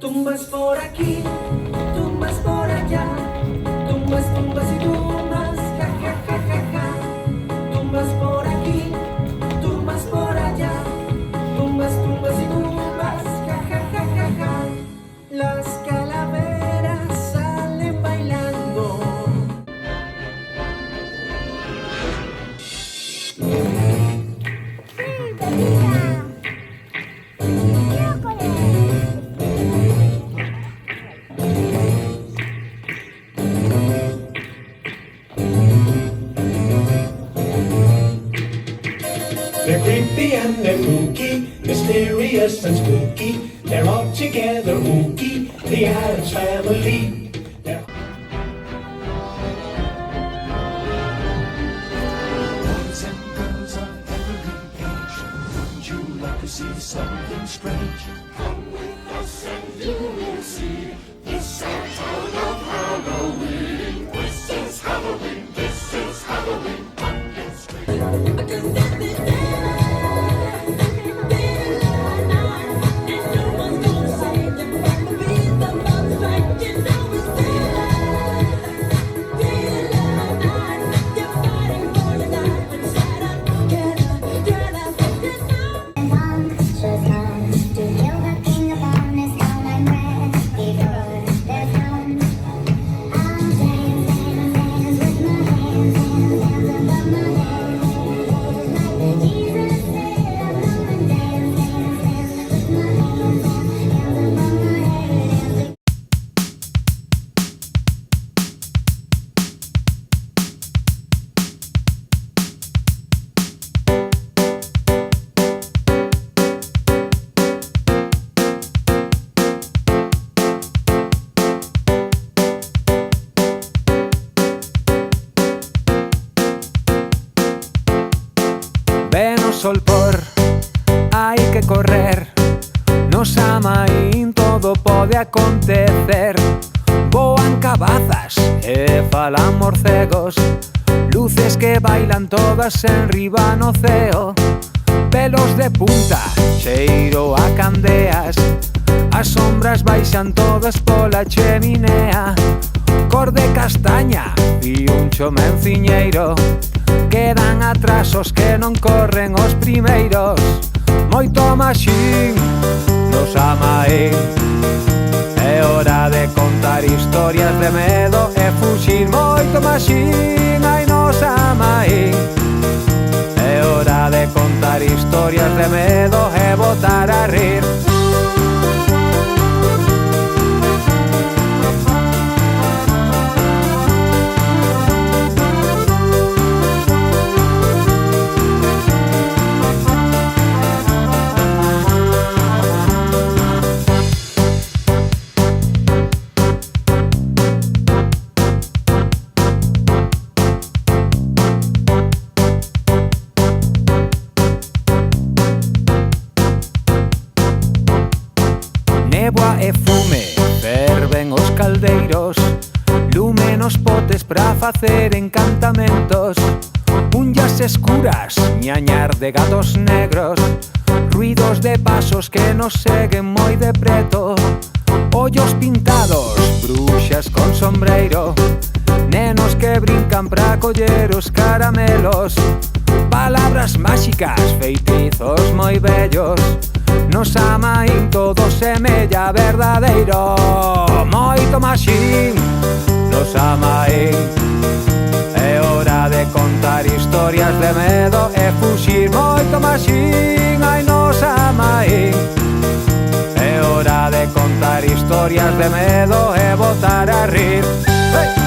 Tumbas por aquí, tumbas por allá, tumbas, tumbas y tumbas, ja, ja, ja, ja, ja. Tumbas por aquí, tumbas por allá, tumbas, tumbas y tumbas, ja, ja, ja, ja, ja. Las calaveras salen bailando. They're creepy and they're kooky, mysterious and spooky. They're all together ooky, the Addams Family. Boys and girls of every age, wouldn't you like to see something strange? Come with us and you will see. It's our town of Halloween. This is Halloween, this is Halloween. Pumpkin Street. Sol por, hai que correr. Nos amaín todo pode acontecer. Voan cabazas e falan morcegos, luces que bailan todas en riba no ceo. Pelos de punta, cheiro a candeas, as sombras baixan todas pola cheminea. Cor de castaña e un chomenciñeiro, quedan atrás os que non corren os primeiros. Moito maxín nos amaín, é hora de contar historias de medo e fuxir. Moito maxín, ai nos amaín, é hora de contar historias de medo e botar a rir. Néboa e fume, ferven os caldeiros, lume nos potes pra facer encantamentos. Unllas escuras, ñañar de gatos negros, ruidos de pasos que nos seguen moi de preto. Ollos pintados, bruxas con sombreiro, nenos que brincan pra coller os caramelos. Palabras máxicas, feitizos moi bellos, nos amaín todo semella verdadeiro. Moito maxín nos amaín, é hora de contar historias de medo e fuxir. Moito maxín, ai nos amaín, é hora de contar historias de medo e botar a rir. Hey!